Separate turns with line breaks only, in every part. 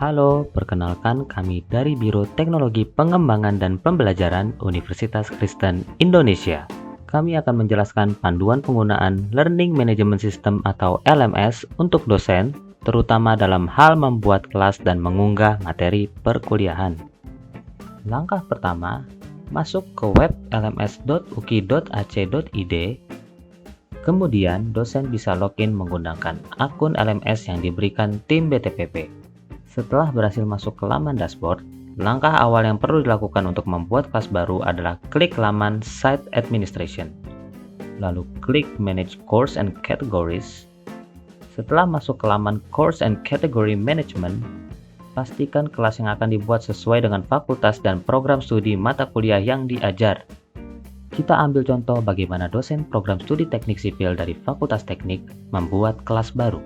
Halo, perkenalkan kami dari Biro Teknologi Pengembangan dan Pembelajaran Universitas Kristen Indonesia. Kami akan menjelaskan panduan penggunaan Learning Management System atau LMS untuk dosen, terutama dalam hal membuat kelas dan mengunggah materi perkuliahan. Langkah pertama, masuk ke web lms.uki.ac.id. Kemudian, dosen bisa login menggunakan akun LMS yang diberikan tim BTPP. Setelah berhasil masuk ke laman dashboard, langkah awal yang perlu dilakukan untuk membuat kelas baru adalah klik laman Site Administration. Lalu klik Manage Course and Categories. Setelah masuk ke laman Course and Category Management, pastikan kelas yang akan dibuat sesuai dengan fakultas dan program studi mata kuliah yang diajar. Kita ambil contoh bagaimana dosen program studi teknik sipil dari Fakultas Teknik membuat kelas baru.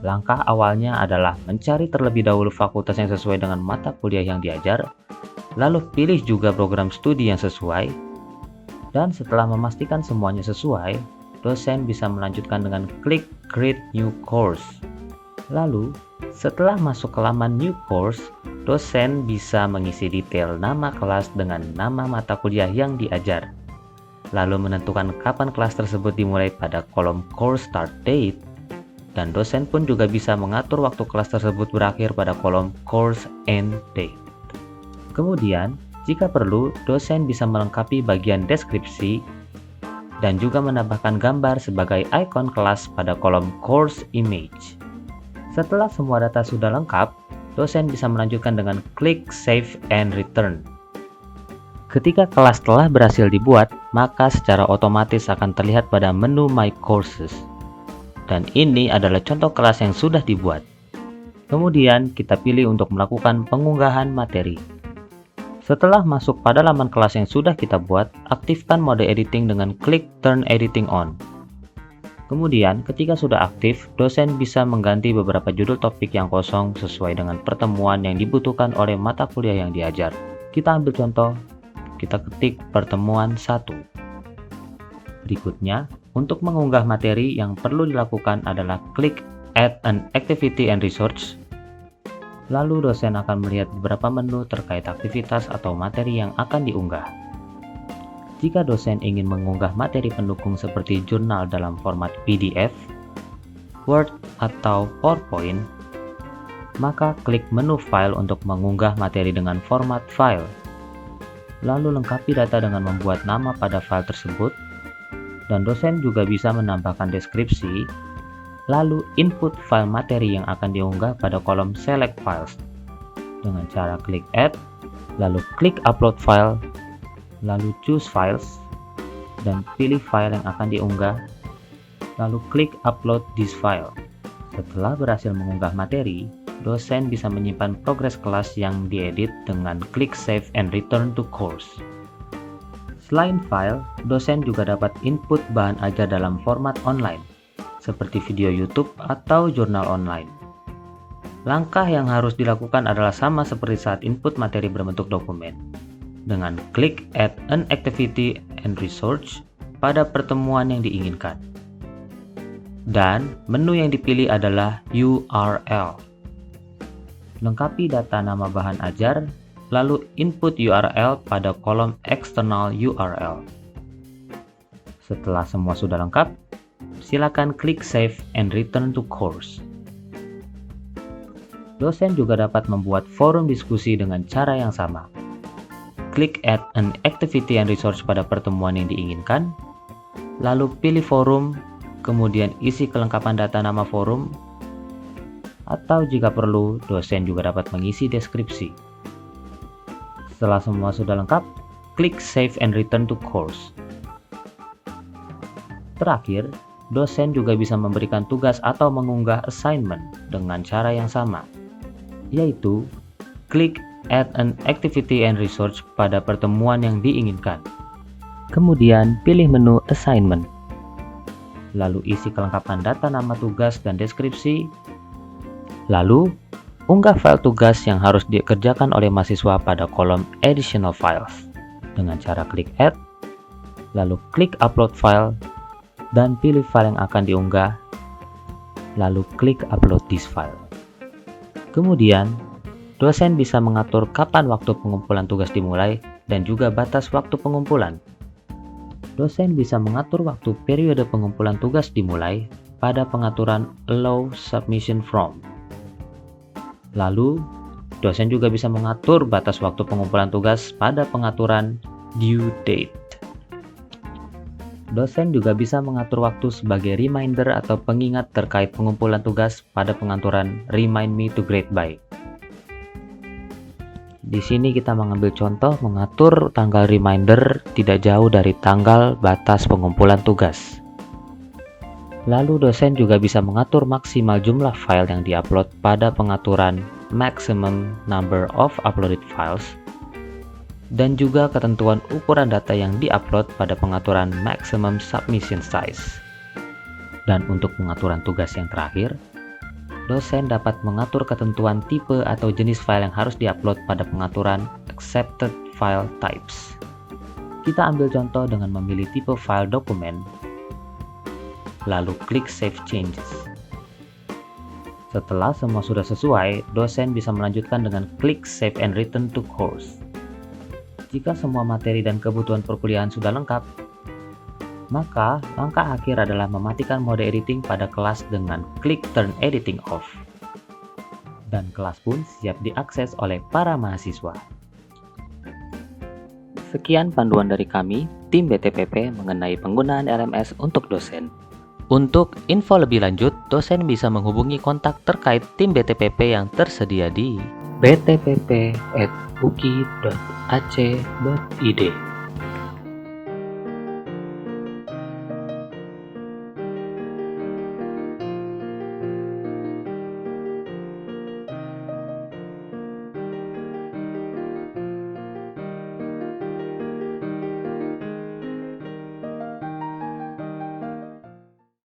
Langkah awalnya adalah mencari terlebih dahulu fakultas yang sesuai dengan mata kuliah yang diajar, lalu pilih juga program studi yang sesuai, dan setelah memastikan semuanya sesuai, dosen bisa melanjutkan dengan klik Create New Course. Lalu, setelah masuk ke laman New Course, dosen bisa mengisi detail nama kelas dengan nama mata kuliah yang diajar, lalu menentukan kapan kelas tersebut dimulai pada kolom Course Start Date, dan dosen pun juga bisa mengatur waktu kelas tersebut berakhir pada kolom Course End Date. Kemudian, jika perlu, dosen bisa melengkapi bagian deskripsi dan juga menambahkan gambar sebagai ikon kelas pada kolom Course Image. Setelah semua data sudah lengkap, dosen bisa melanjutkan dengan klik Save and Return. Ketika kelas telah berhasil dibuat, maka secara otomatis akan terlihat pada menu My Courses. Dan ini adalah contoh kelas yang sudah dibuat. Kemudian kita pilih untuk melakukan pengunggahan materi. Setelah masuk pada laman kelas yang sudah kita buat, aktifkan mode editing dengan klik Turn Editing On. Kemudian ketika sudah aktif, dosen bisa mengganti beberapa judul topik yang kosong sesuai dengan pertemuan yang dibutuhkan oleh mata kuliah yang diajar. Kita ambil contoh, kita ketik pertemuan 1. Berikutnya, untuk mengunggah materi yang perlu dilakukan adalah klik Add an Activity and Resource. Lalu dosen akan melihat beberapa menu terkait aktivitas atau materi yang akan diunggah. Jika dosen ingin mengunggah materi pendukung seperti jurnal dalam format PDF, Word, atau PowerPoint, maka klik menu File untuk mengunggah materi dengan format file. Lalu lengkapi data dengan membuat nama pada file tersebut, dan dosen juga bisa menambahkan deskripsi, lalu input file materi yang akan diunggah pada kolom Select Files dengan cara klik Add, lalu klik Upload File, lalu Choose Files, dan pilih file yang akan diunggah, lalu klik Upload this file. Setelah berhasil mengunggah materi, dosen bisa menyimpan progres kelas yang diedit dengan klik Save and Return to Course. Selain file, dosen juga dapat input bahan ajar dalam format online, seperti video YouTube atau jurnal online. Langkah yang harus dilakukan adalah sama seperti saat input materi berbentuk dokumen, dengan klik Add an Activity and Resource pada pertemuan yang diinginkan. Dan menu yang dipilih adalah URL. Lengkapi data nama bahan ajar, lalu input URL pada kolom External URL. Setelah semua sudah lengkap, silakan klik Save and Return to Course. Dosen juga dapat membuat forum diskusi dengan cara yang sama. Klik Add an Activity and Resource pada pertemuan yang diinginkan, lalu pilih forum, kemudian isi kelengkapan data nama forum, atau jika perlu, dosen juga dapat mengisi deskripsi. Setelah semua sudah lengkap, klik Save and Return to Course. Terakhir, dosen juga bisa memberikan tugas atau mengunggah assignment dengan cara yang sama, yaitu klik Add an Activity and Resource pada pertemuan yang diinginkan. Kemudian pilih menu Assignment. Lalu isi kelengkapan data nama tugas dan deskripsi. Lalu unggah file tugas yang harus dikerjakan oleh mahasiswa pada kolom Additional Files dengan cara klik Add, lalu klik Upload File, dan pilih file yang akan diunggah, lalu klik Upload this file. Kemudian, dosen bisa mengatur kapan waktu pengumpulan tugas dimulai dan juga batas waktu pengumpulan. Dosen bisa mengatur waktu periode pengumpulan tugas dimulai pada pengaturan Allow Submission From. Lalu, dosen juga bisa mengatur batas waktu pengumpulan tugas pada pengaturan Due Date. Dosen juga bisa mengatur waktu sebagai reminder atau pengingat terkait pengumpulan tugas pada pengaturan Remind Me to Grade By. Di sini kita mengambil contoh mengatur tanggal reminder tidak jauh dari tanggal batas pengumpulan tugas. Lalu dosen juga bisa mengatur maksimal jumlah file yang diupload pada pengaturan Maximum Number of Uploaded Files dan juga ketentuan ukuran data yang diupload pada pengaturan Maximum Submission Size. Dan untuk pengaturan tugas yang terakhir, dosen dapat mengatur ketentuan tipe atau jenis file yang harus diupload pada pengaturan Accepted File Types. Kita ambil contoh dengan memilih tipe file dokumen, lalu klik Save Changes. Setelah semua sudah sesuai, dosen bisa melanjutkan dengan klik Save and Return to Course. Jika semua materi dan kebutuhan perkuliahan sudah lengkap, maka langkah akhir adalah mematikan mode editing pada kelas dengan klik Turn Editing Off. Dan kelas pun siap diakses oleh para mahasiswa. Sekian panduan dari kami, tim BTPP mengenai penggunaan LMS untuk dosen. Untuk info lebih lanjut, dosen bisa menghubungi kontak terkait tim BTPP yang tersedia di btpp@uki.ac.id.